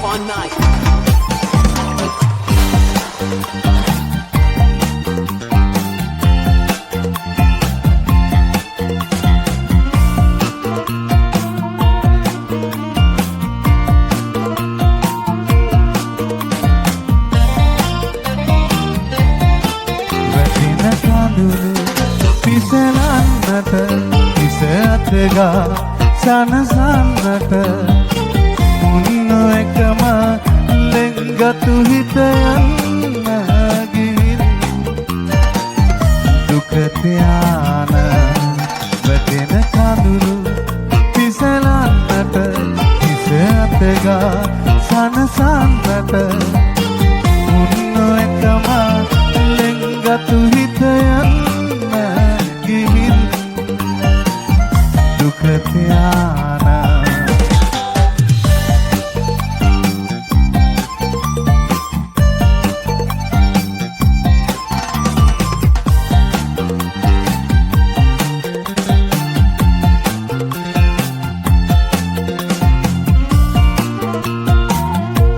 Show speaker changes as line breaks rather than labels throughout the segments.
Fun Night.
සනසන්නට උන්න එකම ලෙන්ගතු හිතයන්න ගිහින් දුකතියාන වැටෙන කඳුළු පිසලන්නට හිස අතගා සනසන්නට උන්න එකම ලෙන්ගතු හිතයන්න ගිහින් දුකතියාන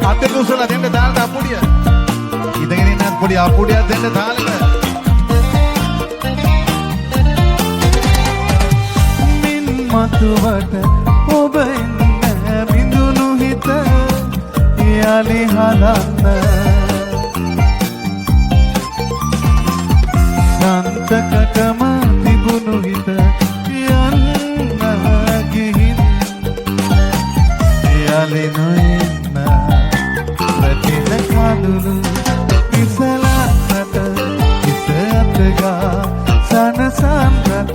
අතේ කුසල දෙන්න දාන්න අපුඩිය ඉඳගෙන ඉන්න පොඩි අපුඩියක් දෙන්න දාන්න
මතුවට ඔබ එන්න බිඳුණු හිත යලි හදන්න සන්තකටම තිබුණු හිත යන්න ගිහින් යලි නොඑන්න වැටෙන කඳුළු පිසලන්නට හිස අතගා සනසන්නට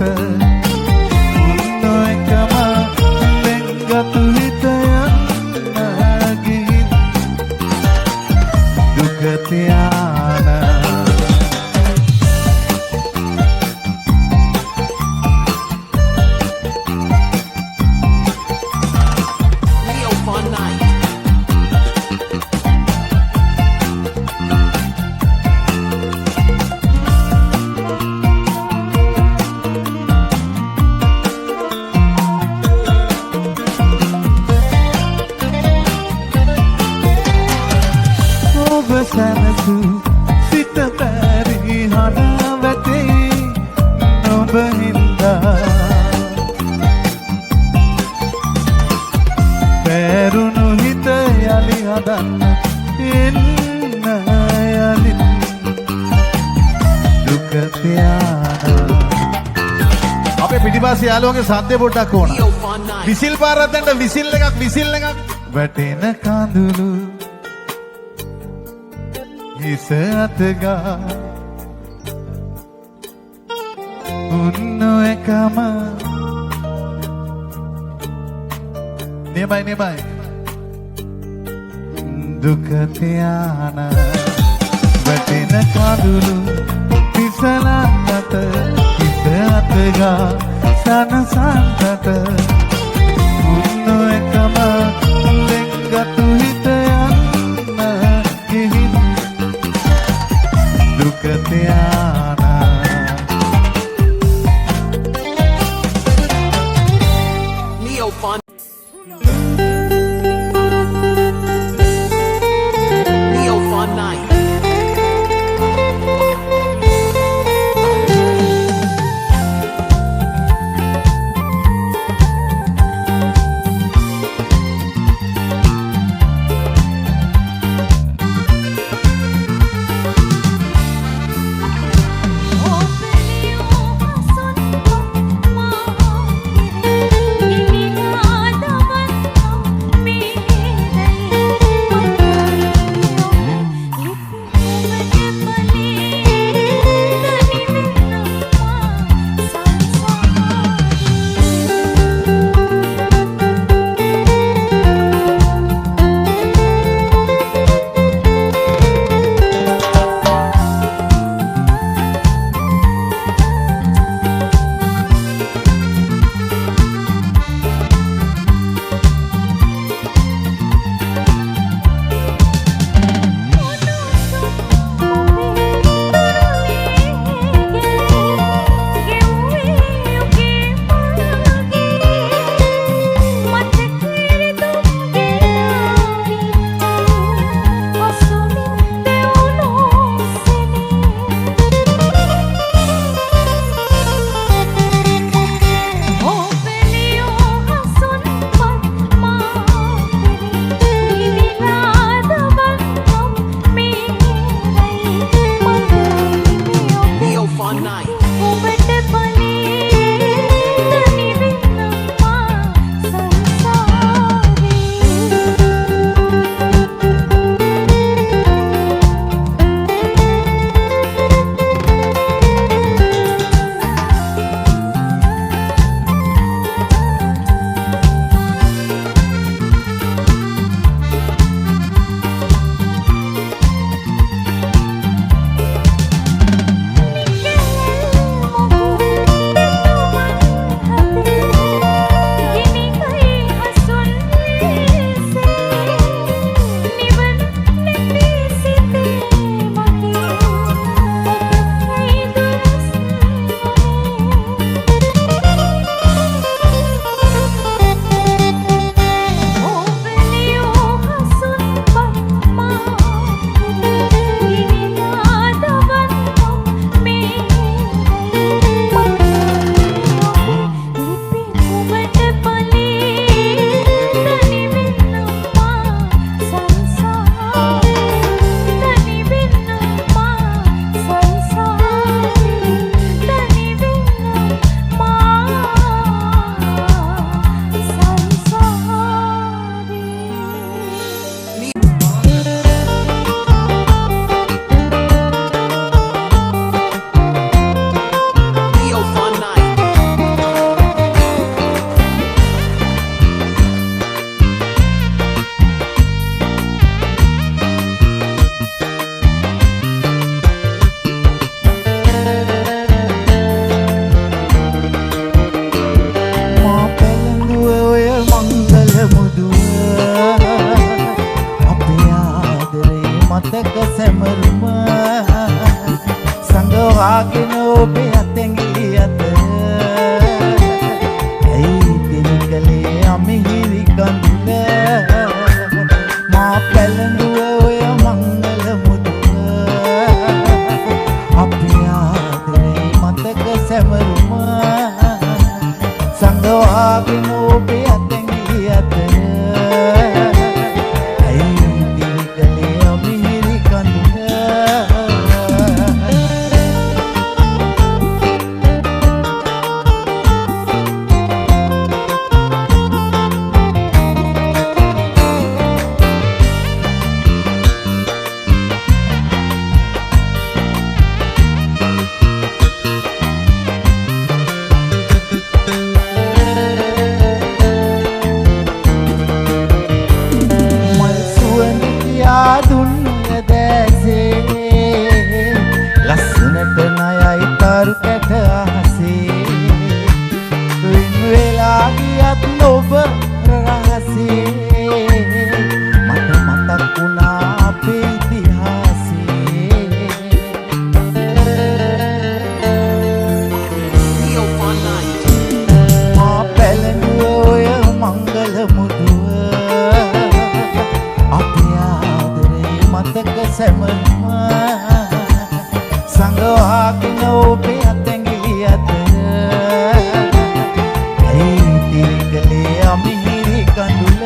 සැනසු සිත පැරි හඬ වැටේ නොබ හින්දා පැරුණු හිත යලි හදන්න එන්න යලි දුක තියාන
අපේ පිටිපස්සේ යාළුවන්ගේ සද්දේ පොඩ්ඩක් ඕන විසිල් පාරක් දෙන්න විසිල් එකක්
වැටෙන කඳුළු හිස අතගා උන්න එකම නියමයි දුක තියාන වැටෙන කඳුළු පිසලන්නට හිස අතගා සනසන්නට උන්න එකම ලෙන්ගතු හිතයන්න ගිහින් දුකතියාන
Neo Fun. Neo Fun Night.
සඟවාගෙන ඔබේ අතැඟිලි අත ඇයි දිවිකලේ අමිහිරි කඳුල මා පැළඳුව ඔය මංගල මුදුව අපේ ආදරේ මතක සැමරුම සඟවාගෙන ඔබේ අතැඟිලි අත ඇයි දිවිකලේ අමිහිරි කඳුල ලස්සනට නයයි තරු කැට අහසේ වින් වෙලා ගියත් ඔබ රහසේ මට මතක් වුණා අපේ ඉතිහාසේ
Neo Fun Night.
මා පැළඳුව ඔය මංගල මුදුව අපේ ආදරේ මතක සැමරුම සඟවාගෙන ඔබේ අතැඟිලි අත ඇයි දිවිකලේ අමිහිරි කඳුල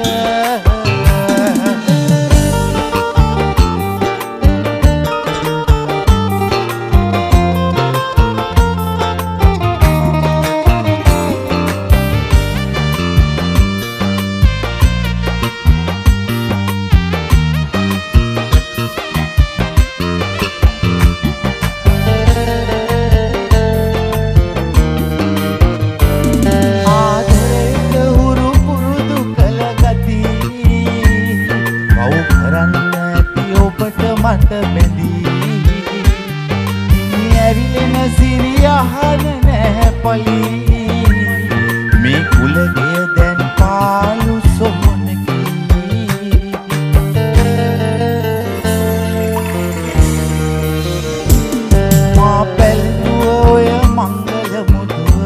මට බැඳී ඇවිලෙන සිරියහන නැහැ පලී මේ කුලගේ දැන් පාලු සොහොනකි මා පැළඳුව ඔය මංගල මුදුව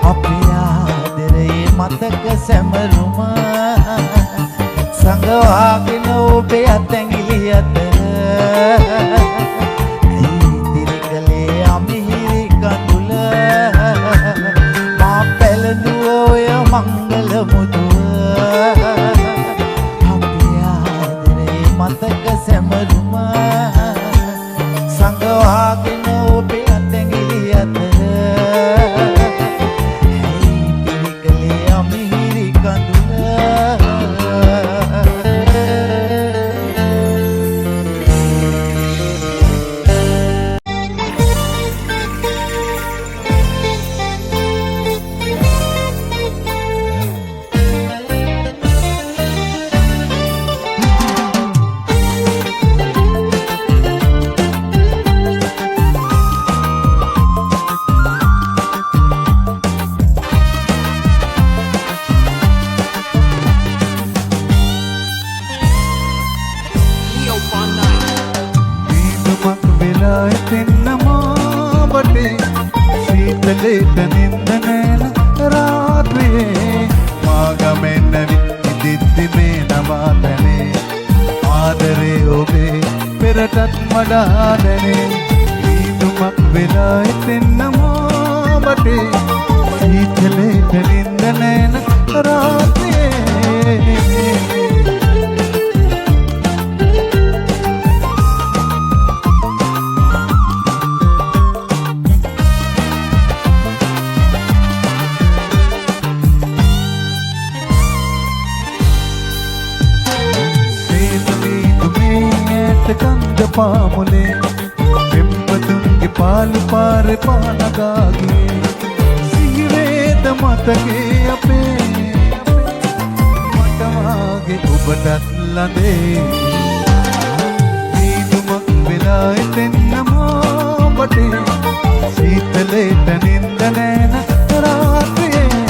අපේ ආදරේ මතක සැමරුම සඟවාගෙන ඔබේ අතැඟිලි අත ඇයි දිරිකලේ අමිහිරි කඳුල මා පැළඳුව ඔය මංගල මුදුව අපේ ආදරේ මතක සැමරුම සඟවාගෙන ඔබේ අතැඟිලි අත ඇයි දිරිකලේ අමිහිරි කඳුල
Neo Fun Night.
දීපමක් වෙලා එතෙන්නමා බටේ සීතලේට නින්ද නෑන රාත්‍රියේ මාගමෙන් ඉදිද්දි මේ නවාතනේ ආදරේ ඔබේ පෙරටත් වඩා දැනේ දීපමක් වෙලා එතෙන්නමා බටේ සීතලේට නින්ද නෑන රාත්‍රියේ කන්ද පාමුලේ පෙම්පතුන්ගේ පාලු පාරේ පානගාගේ සිහිවේද මතකේ අපේ මට වාගේ ඔබටත් ලඳේ දීපමක් වෙලා එතෙන්නමා බටේ සීතලේට නින්ද නෑන රාත්‍රියේ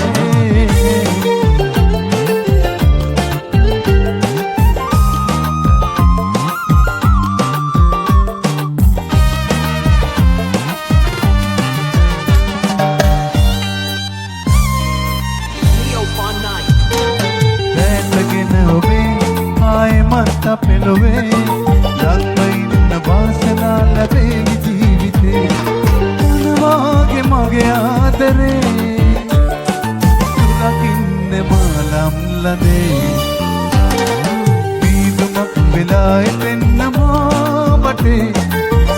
පෙළොවේ ළඟ ඉන්න වාසනා ලැබේවි ජීවිතේ මොනවාගේ මගේ ආදරේ රකින්න මාලම් ලනේ පීදුමක් වෙලා එතෙන්න මාබටේ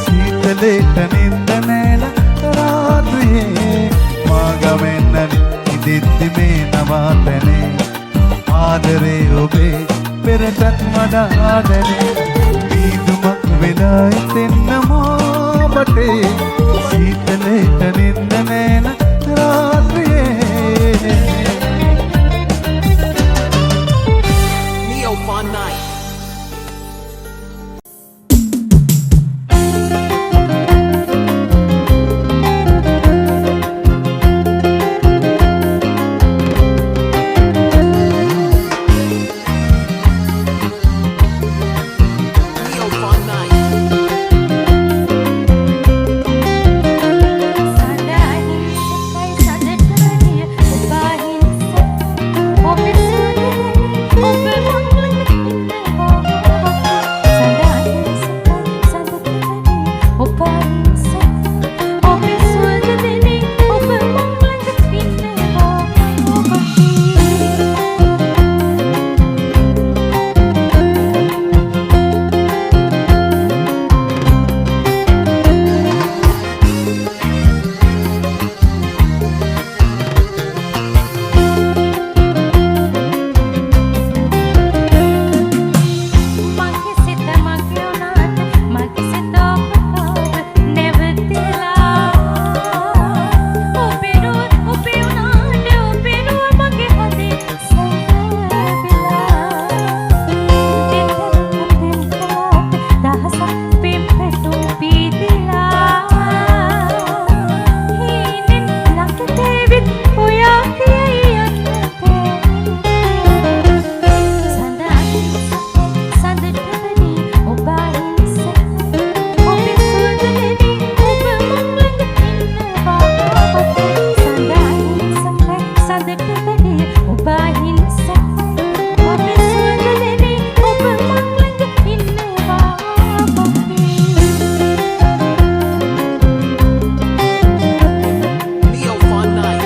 සීතලේට නින්ද නෑන රාත්‍රියේ මාගමෙන්න ඉදිද්දි මේ නවාතැනේ ආදරේ ඔබේ පෙරටත් වඩා ආදරේ පීදුමක් වෙලා එතෙන්න මාබටේ සීතලේට නින්ද නෑන රාත්‍රියේ
Neo Fun Night. Neo Fun Night. Neo Fun Night.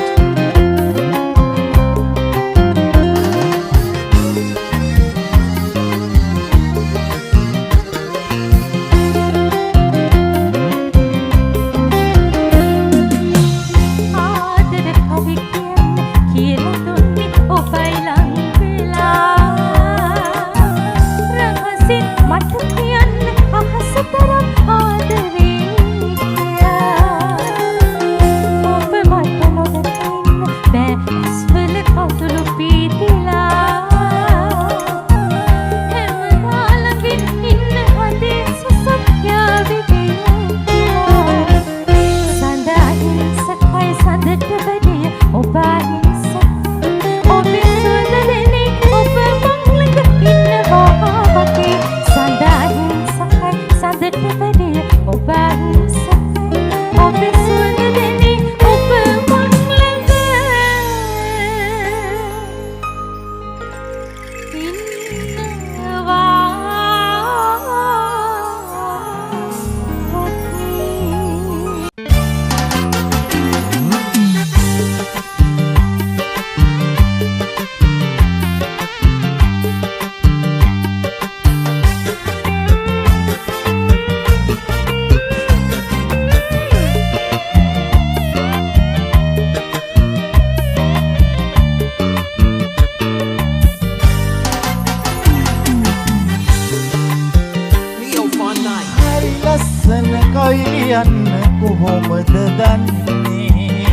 Neo Fun Night.
හරි ලස්සන කයි ලියන්න කොහොමද දන්නේ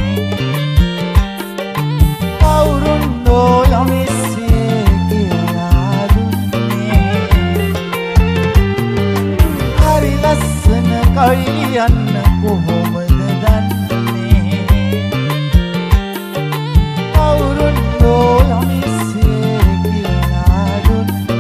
කවුරුන්දෝ යමිස්සේ කියලා දුන්නේ හරි ලස්සන කයි ලියන්න කොහොමද දන්නේ කවුරුන්දෝ යමිස්සේ කියලා දුන්නේ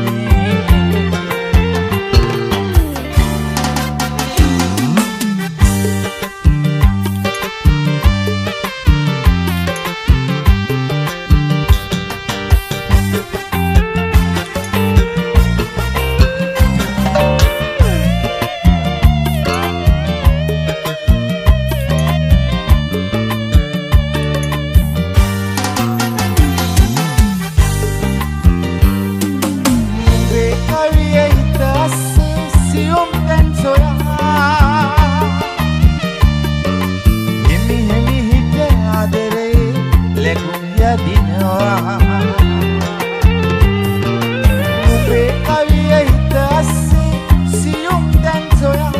යනවා ඔබේ කවිය හිත අස්සේ සියුම් දැන් සොයා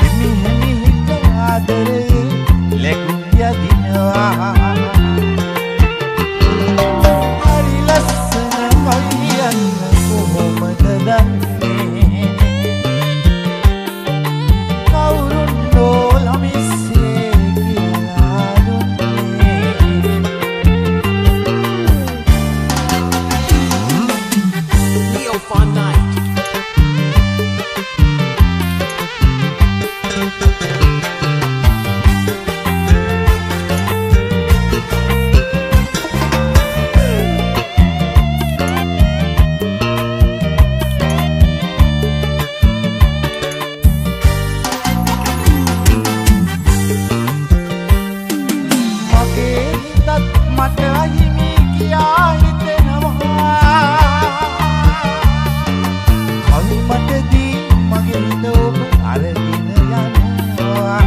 හිමි හිත ආදරේ ලැබුම් යදිනවා හරි ලස්සන කවියන්න කොහොමද දන්නේ කවුරුන් ලොමිස්සේ කියලා දුන්නේ
Neo Fun Night.
මගේ හිතත් මට අහිමි කියා හිතෙනවා කවි මටදී මගේ හිත ඔබ අරගෙන යනවා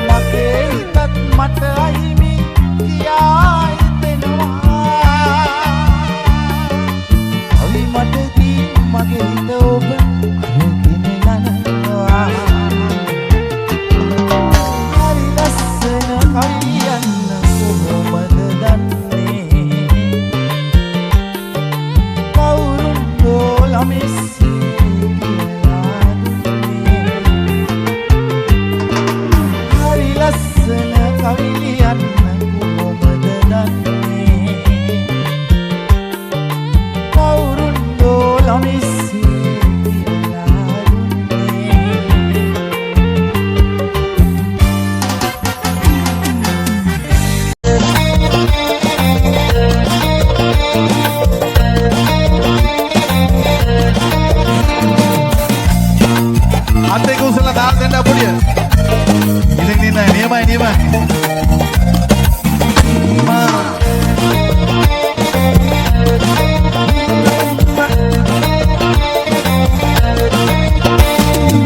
මගේ හිතත් මට අහිමි කියා හිතෙනවා කවි මටදී මගේ හිත ඔබ අරගෙන යනවා හරි ලස්සන කවියන්න කොහොමද දන්නේ කවුරුන් ලොමිස්සේ කියලා දුන්නේ හරි ලස්සන කවියන්න කොහොමද දන්නේ කවුරුන් ලොමිස්සේ කියලා දුන්නේ
අතේ කුසල දාල් දෙන්න අපුඩිය. ඉතින් නියමයි.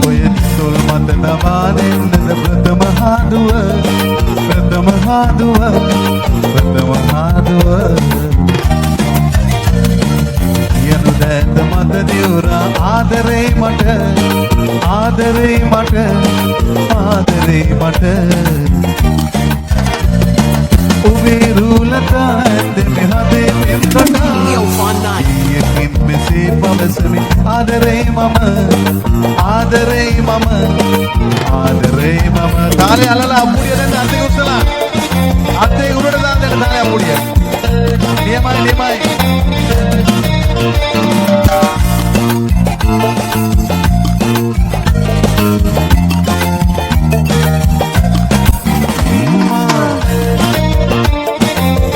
ඔය තොල් මත තබා දෙන්නද ප්‍රථම හාදුව. යනු දැත මත දිවුරා ආදරේ මට ඔබේ රූලක ඇද මෙහදේ මෙම්කටා
Neo Fun Night.
ඊයකින් මෙසේ පවසමි ආදරේ මම තාලේ අලලා අපුඩිය දැන් අතේ උස්සලා අතේ උඩට දාන්න දෙන්න තාලේ අපුඩිය නියමයි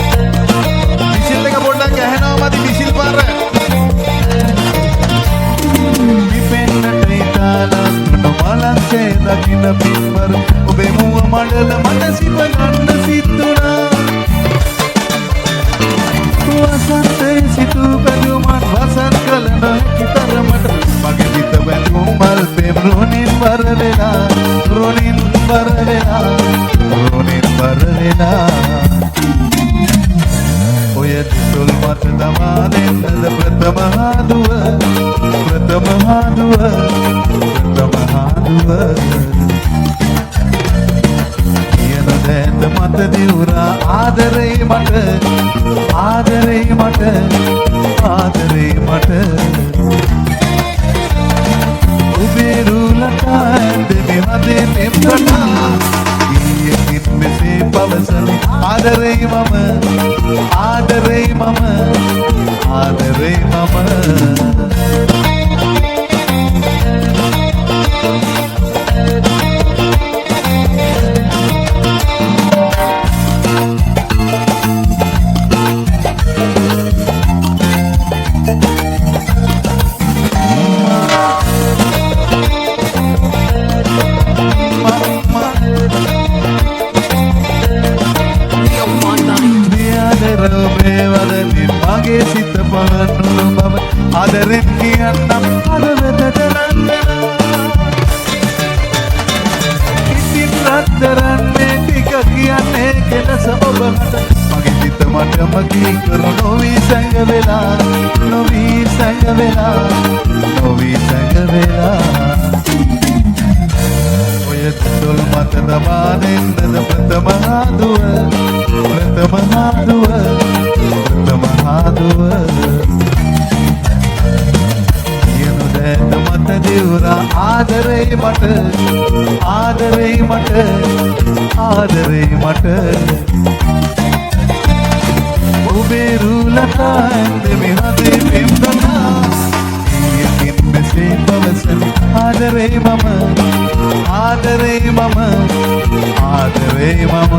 විසිල් එක පොඩ්ඩක් ඇහෙනවා මදි විසිල් පාර විපෙන්නට ඉතාලා නොමලන්සේ දකින්න පින්වර ඔබේ මුව මඩල මට සිප ගන්න සිතුනා වසන්තේ සිතු බැලුමන් වසන් කළ නොහැකි තරමට මගේ හිත බැඳුම් මල් පෙම් රොනින් බර වෙලා ඔය තොල් මත දමා දෙන්නද ප්‍රථම හාදුව කියන දැත මත දිවුරා ආදරේ මට ඔබේ රූලක ඇද මෙහදේ මෙම්කටා ඊයකින් මෙසේ පවසමි ආදරේ මම ආදරේ මගී කරු නොවී සැඟවෙලා නොවී සැඟවෙලා නොවී සැඟවෙලා ඔය තොල් මත දමා දෙන්නද ප්‍රථම හාදුව ප්‍රථම හාදුව ප්‍රථම හාදුව කියනු දැත මත දිවුරා ආදරේ මට ආදරේ මට ආදරේ මට ඔබේ රුලතා ඇන්දෙමි හදේ පෙම් දනා ඊයකින් මෙසේ පවසමි ආදරේ මම ආදරේ මම ආදරේ මම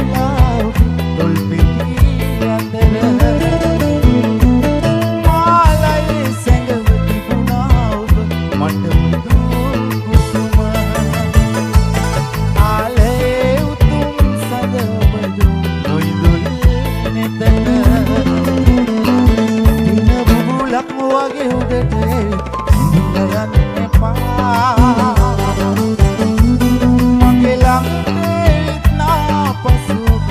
වෙලා තොල් පිටි අතර මාලයි සැඟව තිබුණා ඔබ මට මුදු කුසුම ආලේ උතුම් සද ඔබදු නොයිදුල් නෙතන දින බුබුලක් වගේ උඩට ඉඳගන්න එපා මගේ ළඟ ඉන්නා පසුක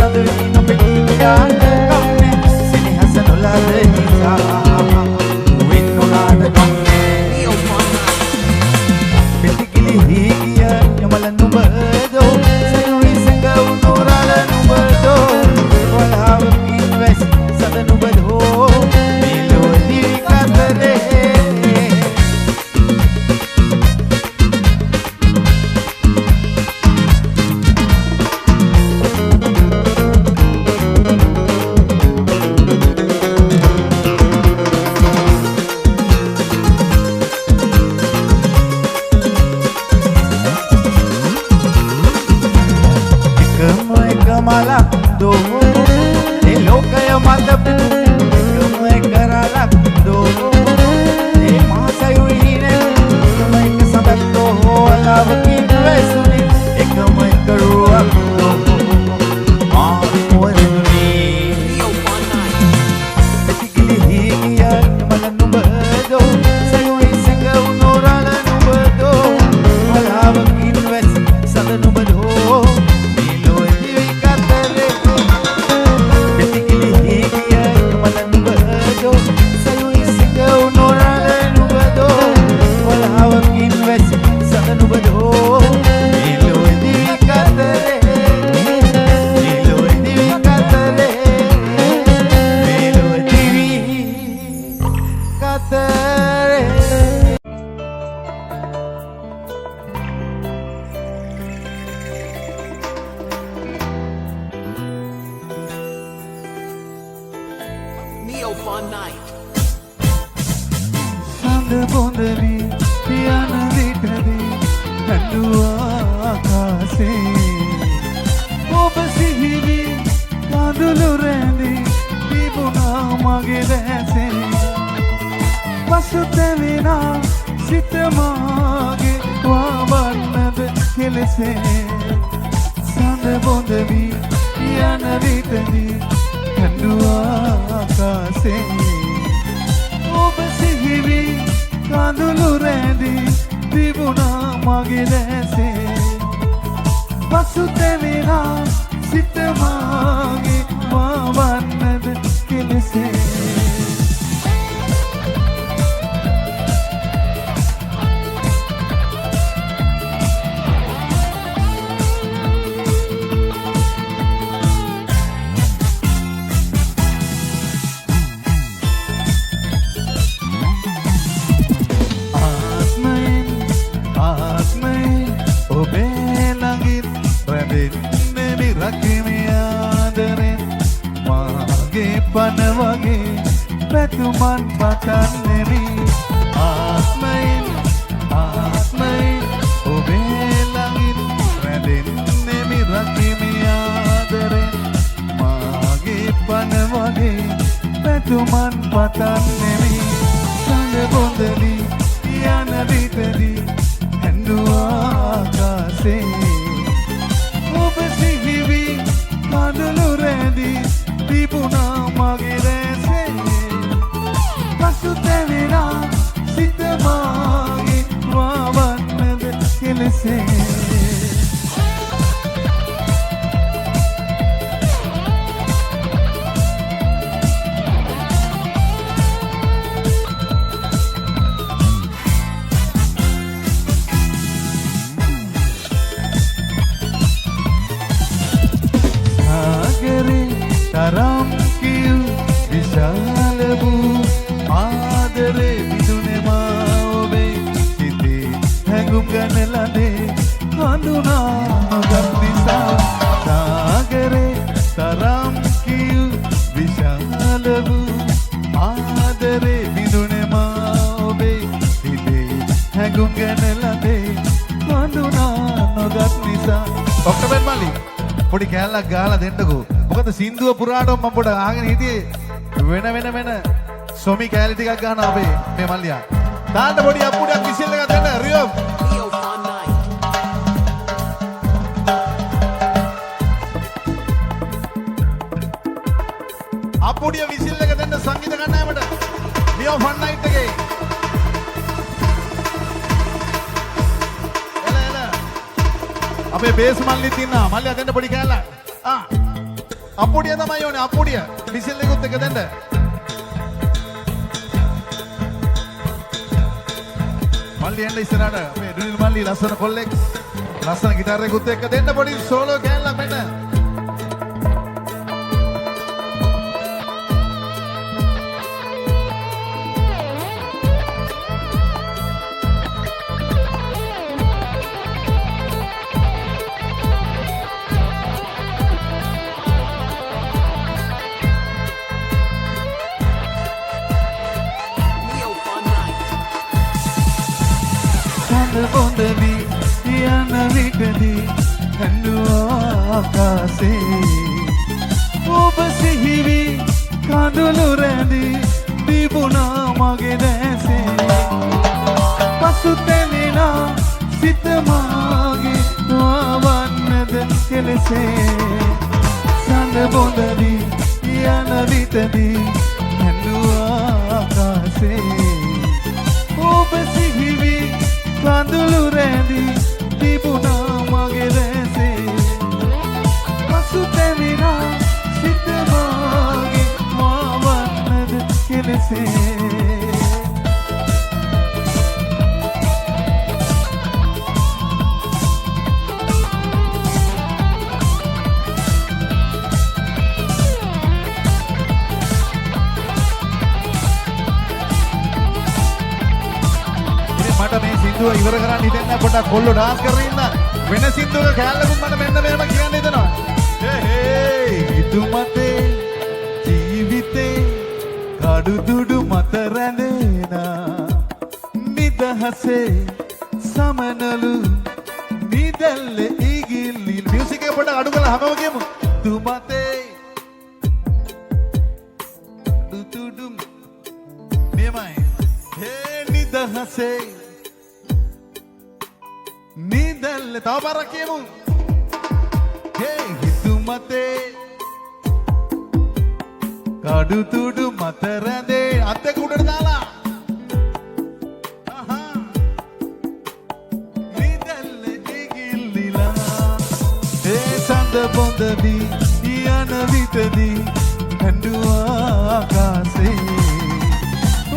සඳුයි නොපෙකියාට කම්නේ සිනහස නොලද නිසා වෙන් නොනාට කම්නේ
Leo Fun Night.
පෙතිකිලි හීගිය යමල නුඹදෝ සයුයි සඟවු නොරල නුඹදෝ වලහවකින් වැස් සද නුඹදෝ නිලෝදී කතරේ malak do e lokay matap kamay karalak do e masayuhin kamay kasabat do alawakin resuni e kamay karuak do amuaduni
Leo Fun Night.
etikili higiyan malanubado sayuhin sangaw norala nubado alawakin res sadanubado
Leo Fun Night.
සඳ බොඳවි පියන විටදී හැඬුවා ආකාසේ ඔබ සිහිවි කඳුළු රැඳි තිබුණා මගේ දැසේ පසුතැවෙනා සිත මාගේ වවන්නද කෙලෙසේ සඳ බොඳවි පියන විටදී හැඬුවා ආකාසේ ඔබ සිහිවි කඳුළු රැඳි තිබුණා මගේ දැසේ පසුතැවෙනා සිත මාගේ වවන්නද කෙලෙසේ පන වගේ පැතුමන් පතන්නෙමි ආත්මයෙන් ආත්මයෙන් ඔබේ ළඟින් රැඳෙන්නෙමි රකිමි ආදරෙන් මාගේ පන වගේ පැතුමන් පතන්නෙමි සඳ බොඳලි යන විටදී හැඬුවා ආකාසේ ඔබ සිහිවි කඳුළු රැඳි තිබුණා මගේ දැසේ පසුතැවෙනා සිත මාගේ වවන්නද කෙලෙසේ තරම් කිව් විශාල වූ ආදරේ විදුනෙමා ඔබේ සිතේ හැඟුම් ගනලනේ හඳුනා නොගත් නිසා සාගරේ තරම් කිව් විශාල වූ ආදරේ විදුනෙමා ඔබේ සිතේ හැඟුම් ගනලනේ හඳුනා නොගත් නිසා ඔක්ටෝබර් මල්ලි පොඩි කෑල්ලක් ගාලා දෙන්නකෝ මොකද සින්දුව පුරාටම මම පොඩ අහගෙන හිටියේ වෙන සොමි කෑලි ටිකක් ගන්නවා අපේ මේ මල්ලියා තාන්න පොඩි අප්පුඩියක් විසිල් එකක් දෙන්න රියෝ
Leo Fun Night.
අප්පුඩිය විසිල් එක දෙන්න සංගීත කණ්ඩායමට ලියෝ ෆන් නයිට් එකේ එල අපේ බේස් මල්ලිත් ඉන්නවා මල්ලියා දෙන්න පොඩි කෑල්ලක් අප්පුඩිය තමයි ඕනේ අප්පුඩිය. විසිල් එකත් එක දෙන්න. මල්ලි එන්න ඉස්සරහට. අපේ ඩ්‍රිල් මල්ලි ලස්සන කොල්ලෙක්. ලස්සන ගිටාර් එකත් එක්ක දෙන්න පොඩි සෝලෝ කෑල්ලක් මෙන්න.
Neo Fun Night.
බොඳවි යන විටදී හැඬුවා ආකාසේ ඔබ සිහිවි කඳුළු රැඳී තිබුණා මගේ දැසේ පසුතැවෙලා සිත මාගේ වවන්නද කෙලෙසේ සඳ බොඳවි යන විටදී හැඬුවා ආකාසේ ඔබ සිහිවි කඳුළු රැඳී තිබුණා මගේ දැසේ පසුතැවිලා සිත මාගේ වවන්නද කෙලෙසේ
මට මේ සින්දුව ඉවර කරන්න හිතෙන්නේ පොඩ්ඩක් කොල්ලෝ ඩාන්ස් කරගෙන ඉන්න. වෙන සින්දුවක කෑල්ලකුත් මට මෙන්න මෙහෙම කියන්න හිතෙනවා. හේ
ඉදුමතේ ජීවිතේ කඩුදුඩු මත රැඳෙනා නිදහසේ සමනලු නිදැල්ල ඉගිල්ලි
මියුසික් එක පොඩ්ඩක් අඩු කරලා හැමෝම කියමු.
දුමතේ දුදුඩු
මෙහෙමයි.
හේ නිදහසේ
නිදැල්ල තව පාරක් කියමු.
හේ හිතුමතේ කඩුදුඩු මත රැඳේ
අත් දෙක උඩට දාලා. අහා.
නිදැල්ල ඉගිල්ලිලා ඒ සඳ බොඳවි යන විටදී හැඬුවා ආකාසේ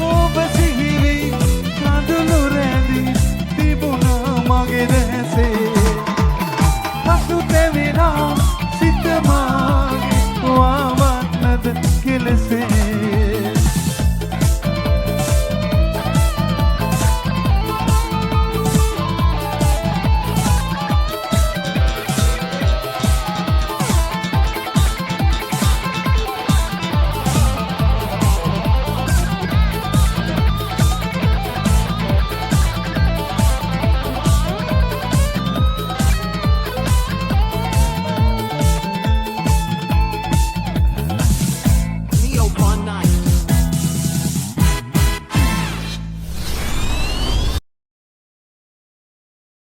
ඔබ සිහිවි කඳුළු රැඳී තිබුණා මගේ දැසේ